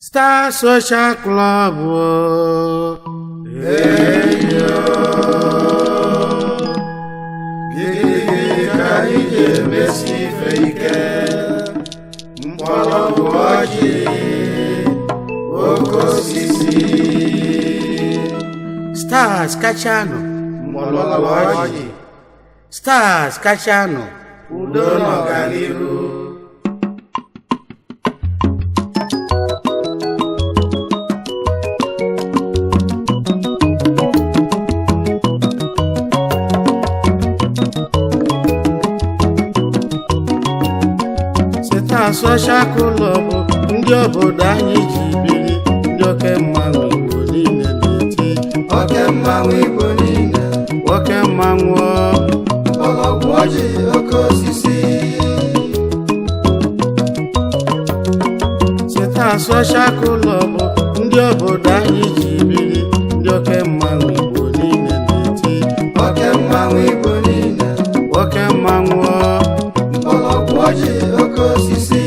Star Social Club. Hey yo, gigi ka ije mesi feike, mkpọrọgwụ ọjị, oke osisi. Stars kachano, Mkpọrọgwụ ọjị, stars kachano, udo n'ọganihu. Star Social Club ndị obodo anyị ji biri, ndị oke mmanwụ Igbo niile na-eti. Oke mmanwụ Igbo niile, Oke mmanwụ mkpọrọgwụ ọjị, oke osisi. Star Social Club ndị obodo anyị ji biri, ndị oke mmanwụ Igbo niile na-eti. Oke mmanwụ Igbo niile, Oke mmanwụ mkpọrọgwụ ọjị, oke osisi.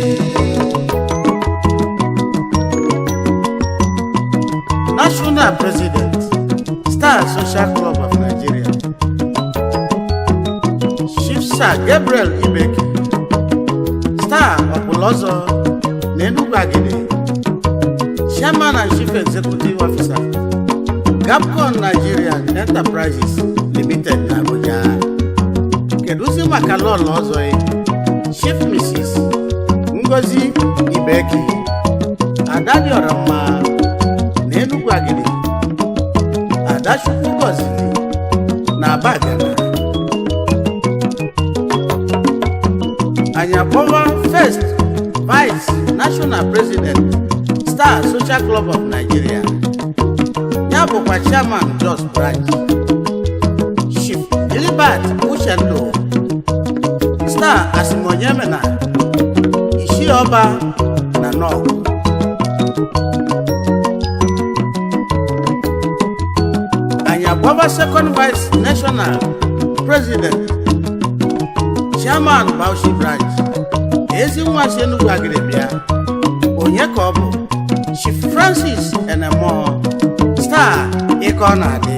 National President, Star Social Club of Nigeria, Chief Sir Gabriel Ibeki, Star Ọkpụlọzọ na Enugwagide, Chairman and Chief Executive Officer, Gapcon Nigeria Enterprises Limited na Abuja. Keduzi maka lọlọ ọzọ Chief Mrs. Ngozi Ibeki, Adadiọramma na Enugwagide, Adachukwu gọziri na Abagana. Anyị akpọwa First Vice National President, Star Social Club of Nigeria, ya bụkwa Chairman Jos Branch, Chief Gilbert Uchendu, Star Asimonyemena, Ishioba na Nok. Anyị akpọwa Second Vice National President, Chairman Bauchi Branch, ezi nwa si Enugwagide bịa, onye ka ọ bụ Chief Francis Enemo, Star ịkọ na-adị.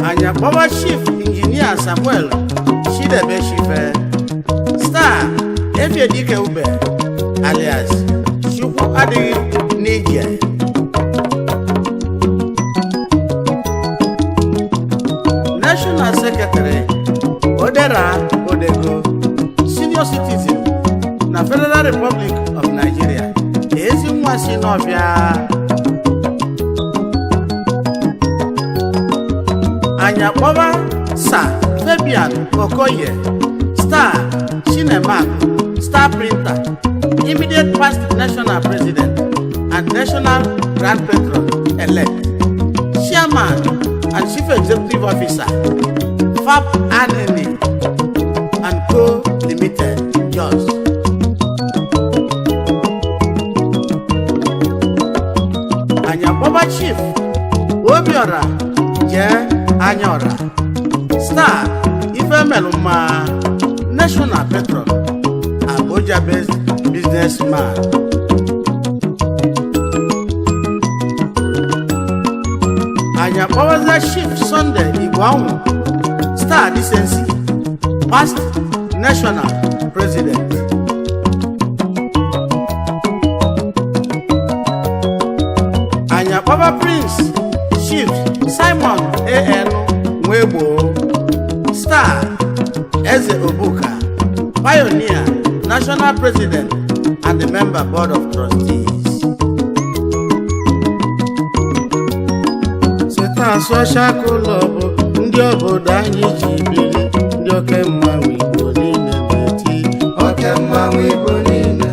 Anyị akpọwa Chief Engineer Samuel Chidebe Shife, Star Efiedike Ube alias Chukwu adịghị n'ije. National Secretary Odera Odego, Senior Citizen na Federal Republic of Nigeria, ezi nwa si n'ọbịa. Anyị akpọba Sir Fabian Okoye, Star Chinemak, Star Printer, Immediate Past National President and National Grand Patron Elect, Chairman and Chief Executive Officer, FAP Anene and Co. Limited, Jos. Anyị akpọba Chief Obiora Je Anyora, Star Ifemeluma, National Patron, Abuja-based businessman. Anyị akpọwaza Chief Sunday Igwanwu, Star Decency, Past National President. Anyị akpọba Prince Chief Simon A.N. Nwegbo, Star Eze Obuka, Pioneer, National President and the Member Board of Trustees. Star Social Club ndị obodo anyị ji biri, ndị oke mmanwụ Igbo niile na-eti. Oke mmanwụ Igbo niile,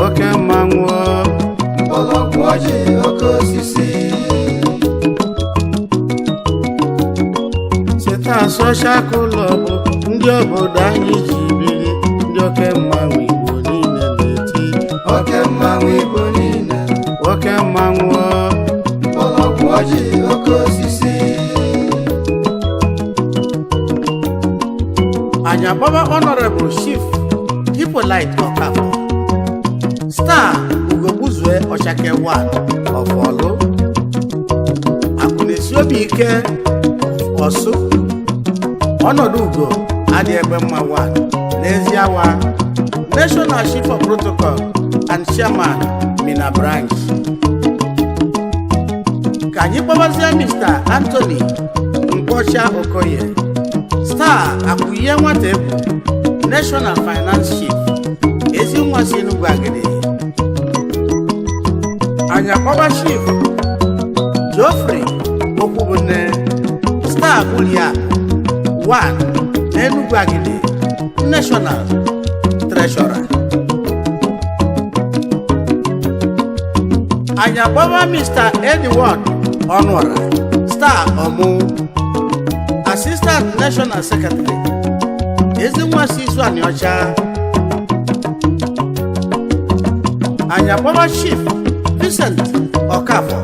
Oke mmanwụ mkpọrọgwụ ọjị, oke osisi. Star Social Club ndị obodo anyị ji biri, ndị oke mmanwụ Igbo niile na-eti. Oke mmanwụ Igbo niile, Oke mmanwụ mkpọrọgwụ ọjị, oke osisi. Anyị akpọba Honorable Chief Hippolyte Okafor, Star Ugobuzue Ochake 1 of Olu, Akunesiobi Ike Osu, Onodugo Adiebemma 1, Neziawa, National Chief of Protocol and Chairman Mina Branch. Kanyipawazia Mr. Anthony Mpocha Okoye, Star Akuye Nwatebu, National Finance Chief, Ezinwasi Nugwagede. Anyakoba Chief Geoffrey Okubune, Star Kulia 1, Enugwagede, National Treasurer. Anyakoba Mr. Edward Onwara, Star Omu, Assistant National Secretary, Ezinwasi Swanyocha. Anyakoba Chief Vincent Okafo,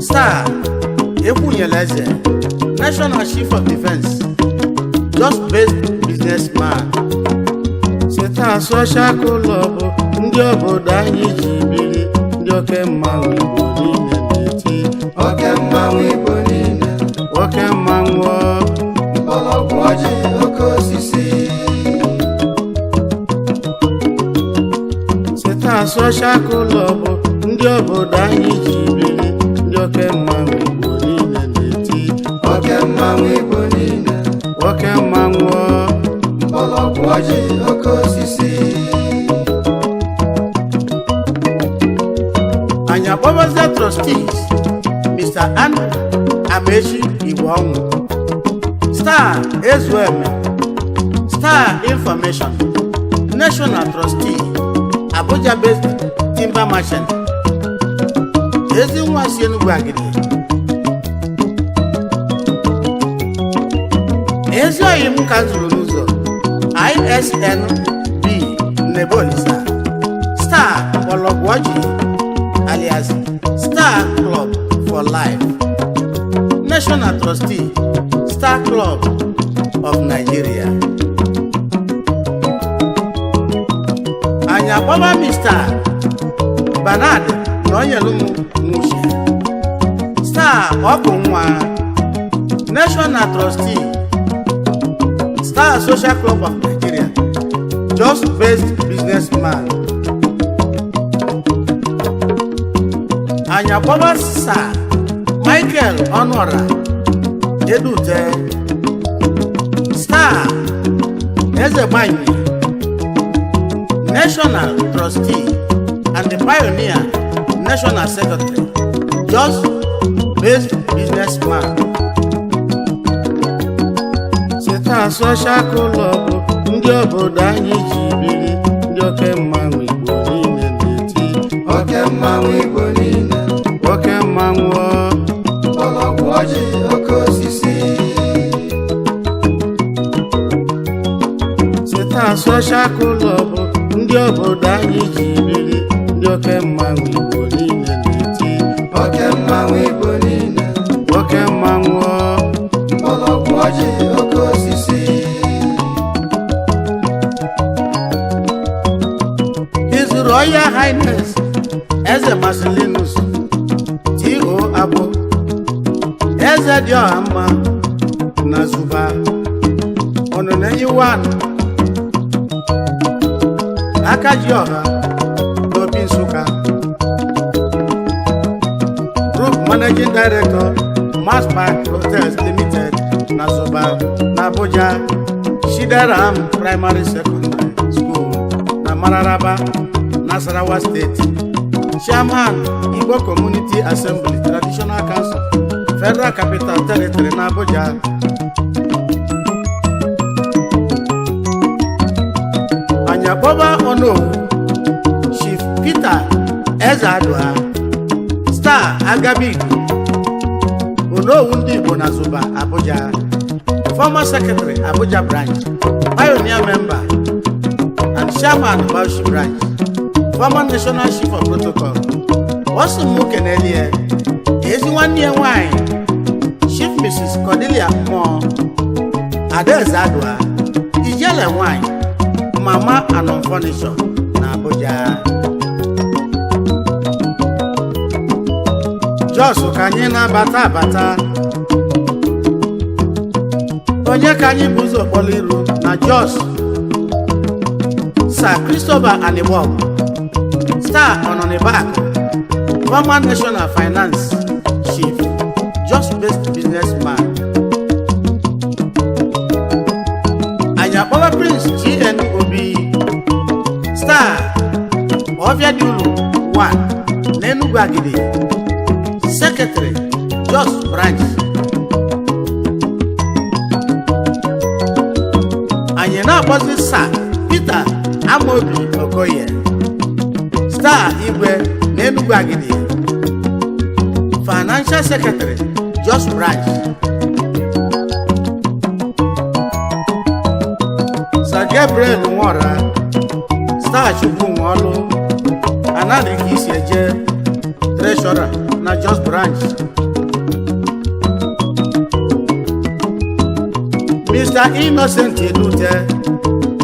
Star Ebunyeleze, National Chief of Defense, just based businessman. Seta social club, ndị obodo anyị ji biri, ndị oke mmanwụ Igbo niile na-eti. Oke mmanwụ Igbo niile, Oke mmanwụ mgbọrọgwụ ọjị oke osisi. Seta social club, ndị obodo anyị ji biri, ndị oke mmanwụ Igbo niile na-eti. Oke mmanwụ Igbo niile, Oke mmanwụ mgbọrọgwụ ọjị oke osisi. Anyakoba's trustees, Mr. Amechi Iwonwu, Star Ezweme, Star Information, National Trustee, Abuja-based timber merchant, Ezinwasi Enugwagede. Ezioyim Kanzuru n'ụzọ, ISNB Nebolisa, Star Ologwoji, alias Star Club for Life, National Trustee, Star Club of Nigeria. Anyakoba Mr. Bernard Nonyelumu Mushe, Star Okunwa, National Trustee, Star Social Club of Nigeria, just based businessman. Anyakoba Sir Michael Onora Edute, Star Ezebanyi, National Trustee and the Pioneer National Secretary, just based businessman. Seta social club, ndị obodo anyị ji biri, ndị oke mmanwụ Igbo niile na-eti. Oke mmanwụ Igbo niile, Oke mmanwụ mgbọrọgwụ ọjị oke osisi. Seta social club, ndị obodo anyị ji biri, ndị oke mmanwụ Igbo niile na-eti. Oke mmanwụ Igbo niile, Oke mmanwụ mgbọrọgwụ ọjị oke osisi. His Royal Highness Eze Marcellinus T.O. Abo, Eze Diohamba na Zuba, Ononenyiwan Akajioha Obi Nsukka, Group Managing Director, Mass Park Hotels Limited, na Zuba, na Abuja, Shidaram Primary Secondary School, na Mararaba, Nasarawa State, Chairman, Igbo Community Assembly, Traditional Council, Federal Capital Territory, na Abuja. Anyakoba Onowu, Chief Peter Ezadua, Star Agabig, Onowu ndị Igbo na Zuba, Abuja, Former Secretary, Abuja Branch, Pioneer Member, and Chairman, Bauchi Branch, Former National Chief of Protocol, Wasimu Kenelie, Ezinwanne Nwanyị, Chief Mrs. Cordelia Mo, Ade Ezadua, Ijele Nwanyị, Mama and Furniture, na Abuja. Jos ka anyị na-abata abata. Onye ka anyị bụ ụzọ kpọrọ iru na Jos? Sir Christopher Anibok, Star Ononibak, former National Finance Chief, Jos-based businessman. Anyakpọwa Prince GN Obi, Star Oviadiulu 1, n'Enugu Agidi, Secretary, Jos Branch. Anyị na-akpọzi Sir Peter Amobi Okoye, Star Igwe n'Enugu Agidi, Financial Secretary, Jos Branch. Sir Gabriel Nwora, Star Chukwu Nwolu, Anadiki Isieje, Treasurer na Jos Branch. Mr. Innocent Edute,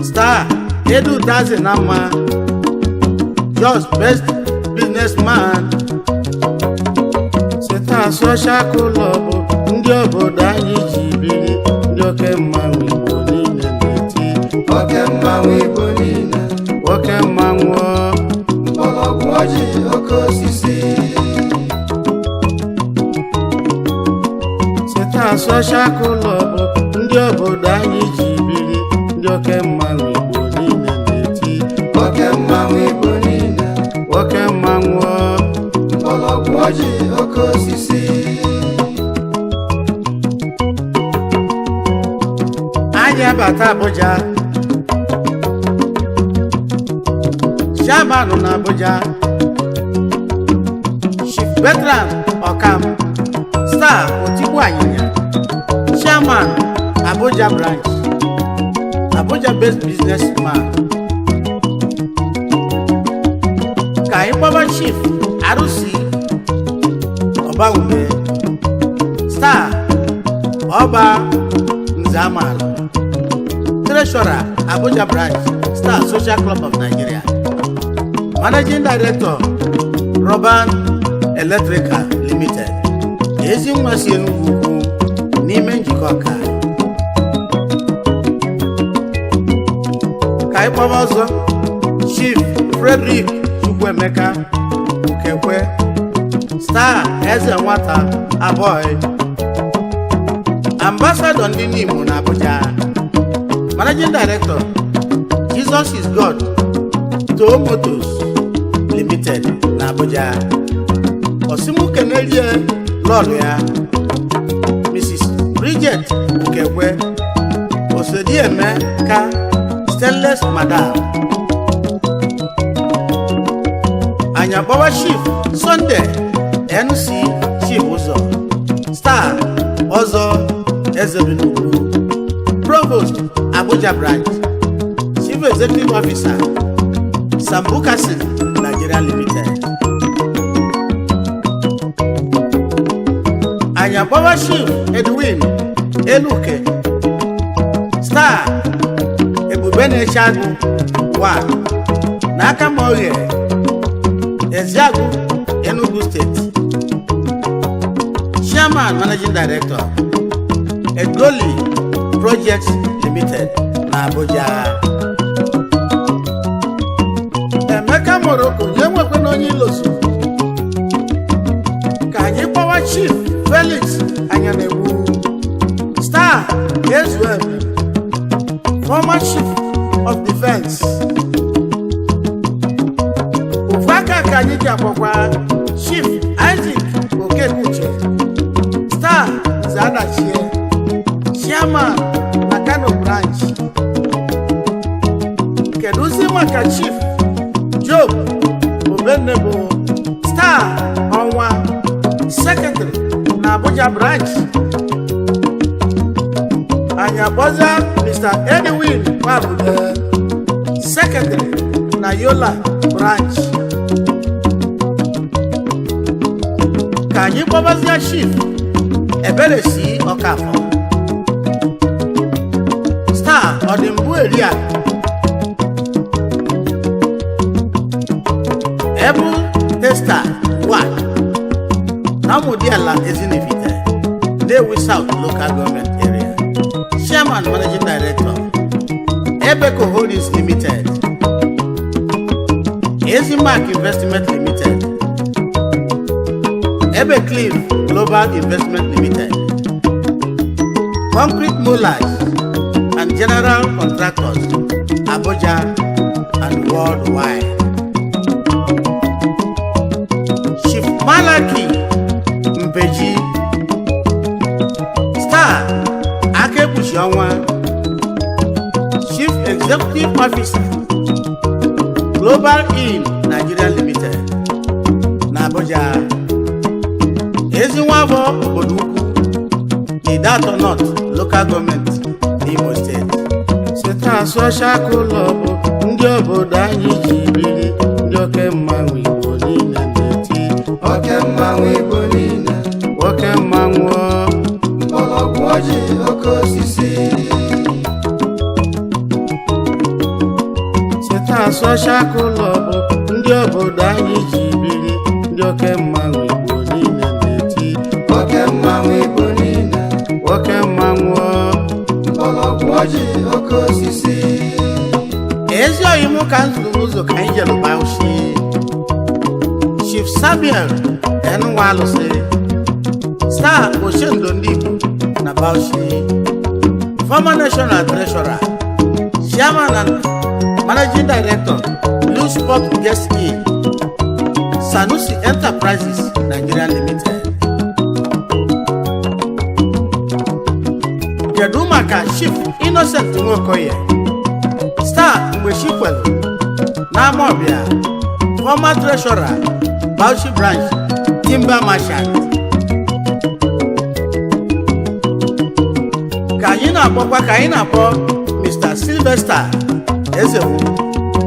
Star Edu Dazinama, Jos best businessman. Seta social club ndị obodo anyị ji biri, ndị oke mmanwụ Igbo niile na-eti. Oke mmanwụ Igbo niile, Oke mmanwụ mgbọrọgwụ ọjị oke osisi. Seta social club ndị obodo anyị ji biri, ndị oke mmanwụ Igbo niile na-eti. Oke mmanwụ Igbo niile, Oke mmanwụ mgbọrọgwụ ọjị oke osisi. anyị abata Abuja. Chairman na Abuja, Chief Veteran Okam, Star Otigbu Anyịnya, Chairman Abuja Branch, Abuja-based businessman. Ka anyị kpọba Chief Arusi Ọbawume, Star Ọba Nzamala, Treasurer Abuja Branch, Star Social Club of Nigeria, Managing Director Roban Electrical Limited, ezi nwa si Enugu Ukwu n'ime njikọ ọka. Ka anyị kpọba ọzọ Chief Frederick Chukwuemeka Ukekwe, Star Eze Nwata Aboy, Ambassador ndị Nimo na Abuja, Managing Director Jesus is God Tow Motors Limited na Abuja. Osimu Kenelie lọlụ ya Mrs. Bridget Ukekwe Osodieme ka Stainless Madam. Anyakpọwa Chief Sunday NC Chief Ụzọ, Star Ọzọ Ezebinugwu, Provost Abuja Branch, Chief Executive Officer Sambukasin Nigeria Limited. Anyakpọwa Chief Edwin Eluke, Star Ebubenechagu 1 n'aka Moghe Eziagu Enugu State. Chairman Managing Director Egoli Projects Limited na Abuja. Emeka Morocco nyenwekwe n'onye ilosu. Ka anyị kpọwa Chief Felix Anyanegbu, Star Ezweb, former Chief of Defense. Ufaka ka anyị ji akpọkwa Chief Isaac Okekuche, Star Zadachie, Chairman na Kano Branch. Keduzi maka Chief Job Obenebo, Star Ọnwa, Secretary na Abuja Branch. Anyakpọza Mr. Edwin Mabude, Secretary na Yola Branch. Ka anyị kpọbazia Chief Ebelesi Ọkafọ, Star Ọdịmbu Eria, Able Tester 1 Namudiala Ezinifite, Lewi South Local Government Area. Chairman Managing Director, Ebeco Holdings Limited, Ezimark Investment Limited, Ebecliff Global Investment Limited, Concrete Molars and General Contractors, Abuja and worldwide. Chief Malaki Mpeji, Star Akebushionwa, Chief Executive Officer, Global Inn Nigeria Limited, Abuja. Ezinwabo Oduku, Idato North Local Government, Imo State. Seta Social Club, ndị obodo anyị ji biri, ndị oke mmanwụ Igbo niile na-eti. Oke mmanwụ Igbo niile, Oke mmanwụ mgbọrọgwụ ọjị oke osisi. Seta Social Club, ndị obodo anyị ji biri, ndị oke mmanwụ Igbo niile na-eti. Oke mmanwụ Igbo niile, Oke mmanwụ mgbọrọgwụ ọjị oke osisi. ezi oyimu ka nzuru ụzọ ka anyị jere Bauchi. Chief Samuel Enwalusi, Star Oshendo ndị Igbo na Bauchi, former National Treasurer, Chairman and Managing Director, Blue Sport Guest Inn, Sanusi Enterprises Nigeria Limited. Kedu maka Chief Innocent Nwokoye, Star Mgbechikwelu Namobia, former Treasurer, Bauchi Branch, Timber Merchant. Ka anyị na-akpọ Mr. Sylvester Ezewu,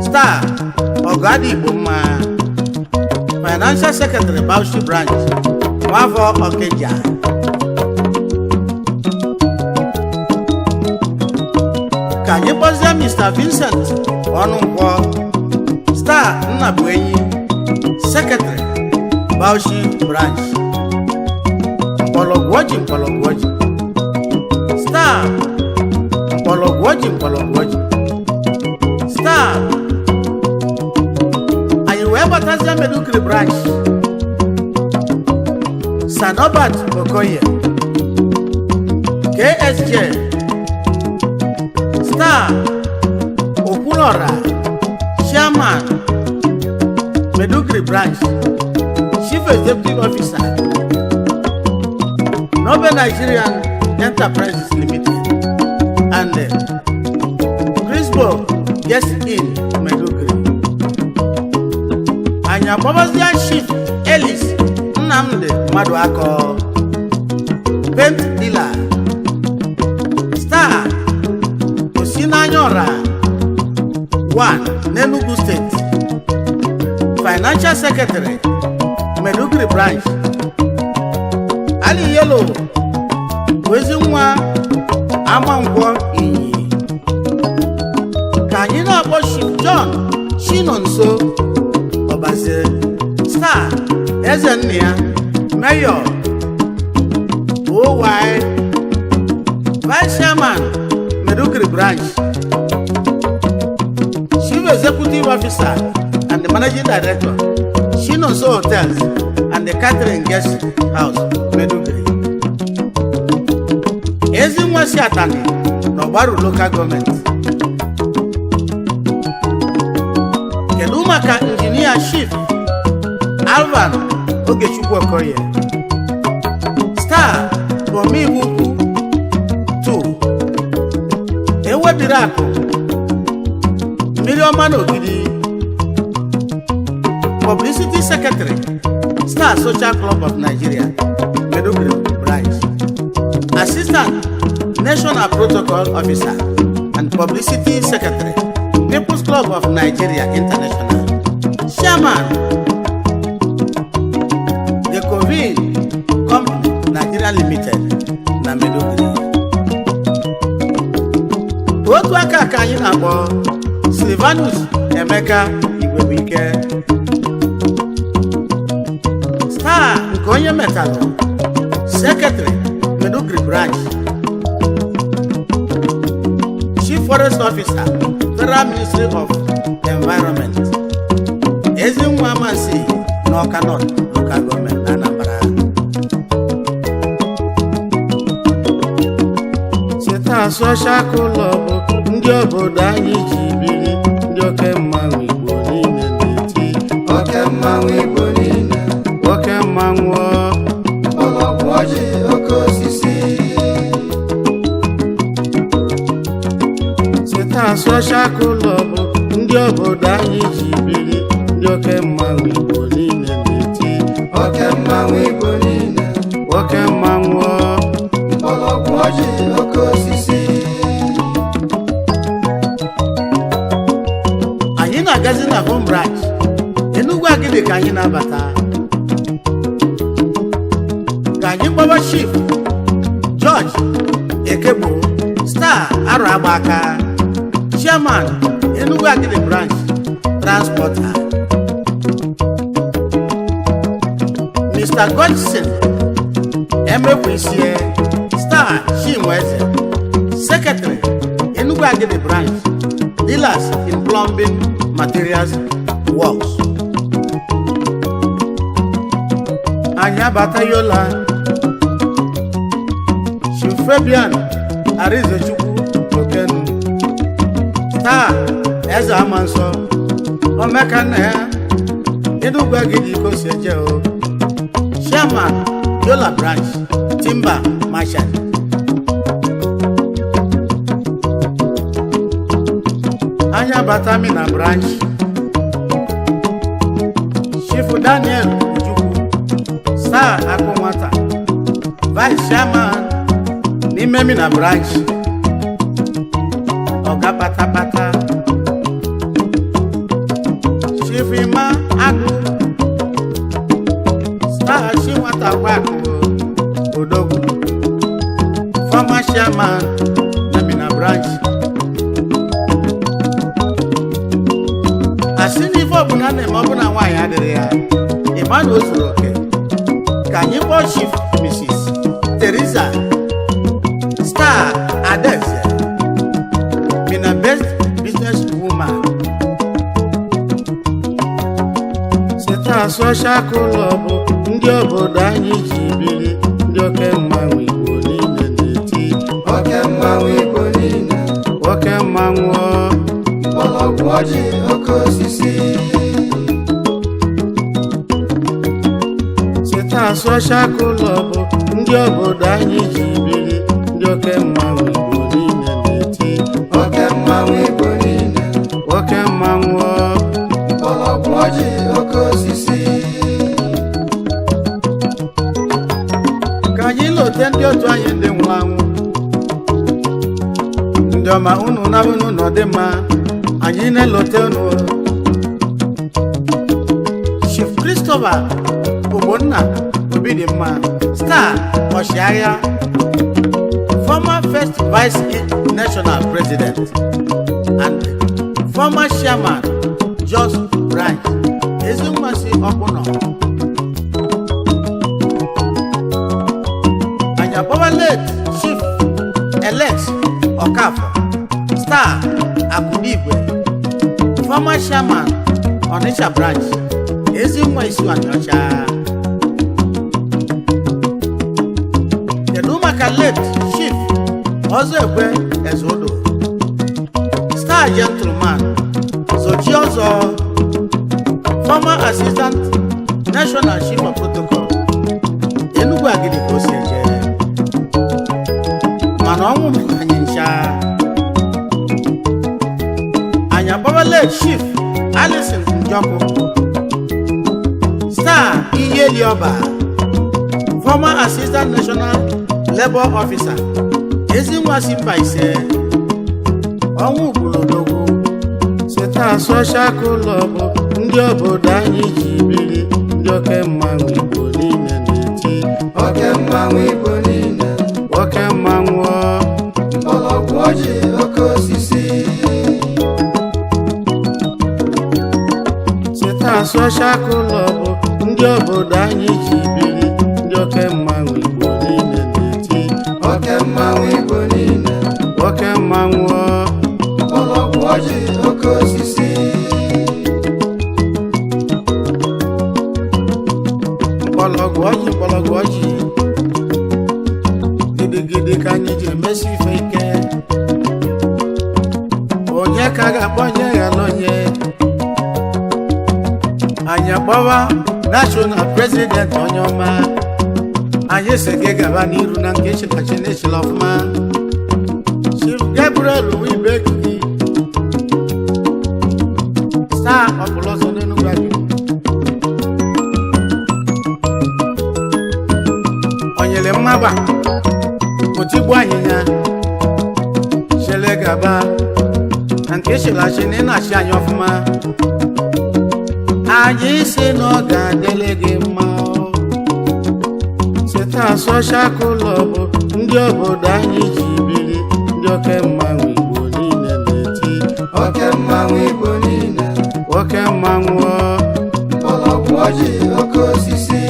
Star Ogadi Igbo Mma, Financial Secretary, Bauchi Branch, Nwafọ Okeja. Ka anyị kpọzie Mr. Vincent Ọnụnkwọ, Star Nnabuenyi, Secretary, Bauchi Branch, Mgbọrọgwụ Ọjị, Star Mgbọrọgwụ Ọjị, Star. Anyị wee gbatazie Medugri Branch, Sanobat Okoye, KSJ, Star Okwulora, Chairman, Medugri Branch, Chief Executive Officer, Noble Nigerian Enterprises Limited, and Crispo Guest Inn, Medugri. Anyị akpọbazia Chief Ellis Nnamdi Maduka, Paint Dealer, Star Osinanyora 1, Enugu State, Financial Secretary, Medugri Branch. Ali Yellow Wezinwa Amangwo Iyi. Ka anyị na-akpọ Chief John Chinonso Obase, Star Ezennia, Mayor OY, Vice Chairman, Medugri Branch, Chief Executive Officer and the Managing Director, Chinonso Hotels and the Catering Guest House, Medugri. Ezinwa Siatani, Nogbaru Local Government. Kedu maka Engineer Chief Alvan Ogechukwu Okoye, Star Bomibuku 2, Ewebiraku, Milioma Ogidi, Publicity Secretary, Star Social Club of Nigeria, Medugri Branch, Assistant National Protocol Officer and Publicity Secretary, People's Club of Nigeria International, Chairman, The Covin Company Nigeria Limited, na Medugri. Otu aka ka anyị na-akpọ Silvanus Emeka Igwebuike, onye metalụ Secretary Medugri Branch, Chief Forest Officer Federal Ministry of Environment, Ezinwa Amansi n'Awka North Local Government Anambra. Cheta social club ndị obodo anyị ji biri, ndị oke mmanwụ Igbo niile na-eti oke mmanwụ Igbo niile, oke mmanwụ mgbọrọgwụ ọjị oke osisi. Cheta social club ndị obodo anyị ji biri, ndị oke mmanwụ Igbo niile na-eti oke mmanwụ Igbo niile, oke mmanwụ mgbọrọgwụ ọjị oke osisi. anyị na-agazi na home branch Enugu Agidi ka anyị na-abata, ka anyị kpọba Chief George Ekegbo Star Arụ Agbaka, Chairman Enugu Agidi Branch Transporter, Mr. Godson Emekwisie Star Chinweze, Secretary Enugu Agidi Branch Dealers in Plumbing Materials Works. anyị abatayola Chief Fabian Arizechukwu Okenu Star Eze Amanso Omeka na ya Enugu Agidi Ikosi Eje o, Chairman Yola Branch Timber Merchant. anyị abatami na branch Chief Daniel Ujukwu Star Akunwata Vice Chairman n'ime mi na branch Oga Patapata, Chief Ima Agụ Star Chinwata Waku Odogwu, former Chairman na mi na branch. asị n'ife ọbụla na-eme ọbụla nwaanyị adịrị ya ịma na o zuru oke, ka anyị kpọọ Chief Mrs. Teresa Star Adaeze Mina Best Business Woman. Cheta social club ndị obodo anyị ji biri, ndị oke mmanwụ Igbo niile na-eti oke mmanwụ Igbo niile, oke mmanwụ mgbọrọgwụ ọjị oke osisi. Cheta social club ndị obodo anyị ji biri, ndị oke mmanwụ Igbo niile na-eti oke mmanwụ Igbo niile, oke mmanwụ mgbọrọgwụ ọjị oke osisi. ka anyị lote ndị otu anyị ndị nwụrụ anwụ, ndị ọma unu nabụnụ n'ọdị mma, anyị na-elote unu. Chief Christopher Ogbonna Obidimma Star Ọchịagha, former first vice national president and former chairman Jos Branch Ezinwasi Ọkpụnọ. anyị akpọba late Chief Elect Okafor Star Akụdigwe, former chairman Onitsha Branch Ezinwa Isuanyocha. kedu maka late Chief Ọzọekwe Ezeodo Star Gentleman Sochi Ọzọ, former assistant national chief of protocol Enugu Agidi ka o si eje, mana ọnwụ mere anyị ncha. anyị akpọba late Chief Alison Njọkụ Star Iyelioba, former assistant national labor officer Ezinwa Simbaise, ọnwụ Ukwulu. Cheta social club ndị obodo anyị ji biri, ndị oke mmanwụ Igbo niile na-eti oke mmanwụ Igbo niile, oke mmanwụ mgbọrọgwụ ọjị oke osisi. Cheta social club ndị obodo anyị ji biri, oke mmanwụ Igbo niile na-eti oke mmanwụ Igbo niile oke mmanwụ mgbọrọgwụ ọjị oke osisi mgbọrọgwụ ọjị gidigidi ka anyị ji emesi ife ike onye ka ga-akpọnye ya n'onye anyị agbawa national president onye ọma anyị si gị gaba n'iru na nke chịkachi n'echila ọfụma Chief Gabriel Wibeki star ọpụlọzọ n'Enugu anyị onyere mmaba otigbu anyịnya chele gaba na nke chịlachi na ịnachi anyị ọfụma anyị si na ọ ga-adịle gị mma seta social club ndị obodo anyị ji biri ndị oke mmanwụ Igbo niile na-eti oke mmanwụ Igbo niile oke mmanwụ mgbọrọgwụ ọjị oke osisi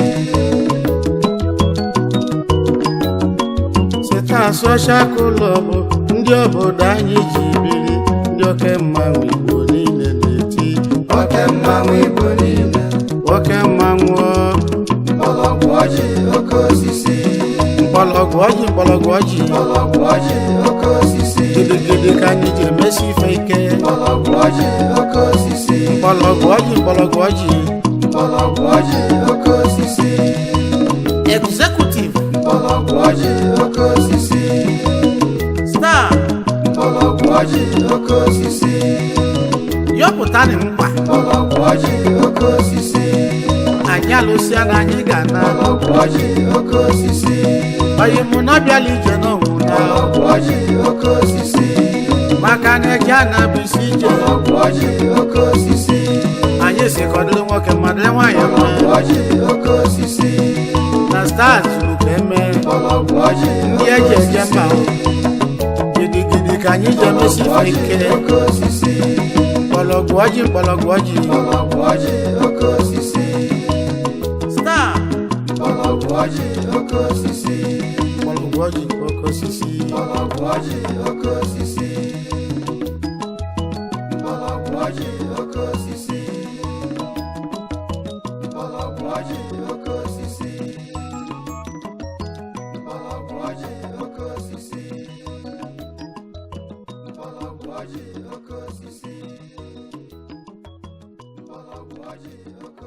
seta social club ndị obodo anyị ji biri ndị oke mmanwụ Igbo niile na-eti oke mmanwụ Igbo niile oke mmanwụ mgbọrọgwụ ọjị oke osisi mgbọrọgwụ ọjị mgbọrọgwụ ọjị oke osisi gidigidi ka anyị ji emesi ife ike mgbọrọgwụ ọjị oke osisi mgbọrọgwụ ọjị mgbọrọgwụ ọjị oke osisi executive mgbọrọgwụ ọjị oke osisi star mgbọrọgwụ ọjị oke osisi yọpụta na mkpa mgbọrọgwụ ọjị oke osisi anyị alụsịa na anyị ga-ana mgbọrọgwụ ọjị oke osisi oyi mụ na ọbịala ije n'ọgwụ na mgbọrọgwụ ọjị oke osisi maka na eji a na-abụ isi ije mgbọrọgwụ ọjị oke osisi anyị si kọdịrị nwoke madịrị nwaanyị mma mgbọrọgwụ ọjị oke osisi na stars zuru ka eme mgbọrọgwụ ọjị ndị eji eje mba gidigidi ka anyị ji emesi ife ike oke osisi mgbọrọgwụ ọjị mgbọrọgwụ ọjị oke osisi star mgbọrọgwụ ọjị oke osisi mgbọrọgwụ ọjị oke osisi mgbọrọgwụ ọjị oke osisi mgbọrọgwụ ọjị oke osisi mgbọrọgwụ ọjị oke osisi mgbọrọgwụ ọjị oke osisi mgbọrọgwụ ọjị oke osisi mgbọrọgwụ ọjị oke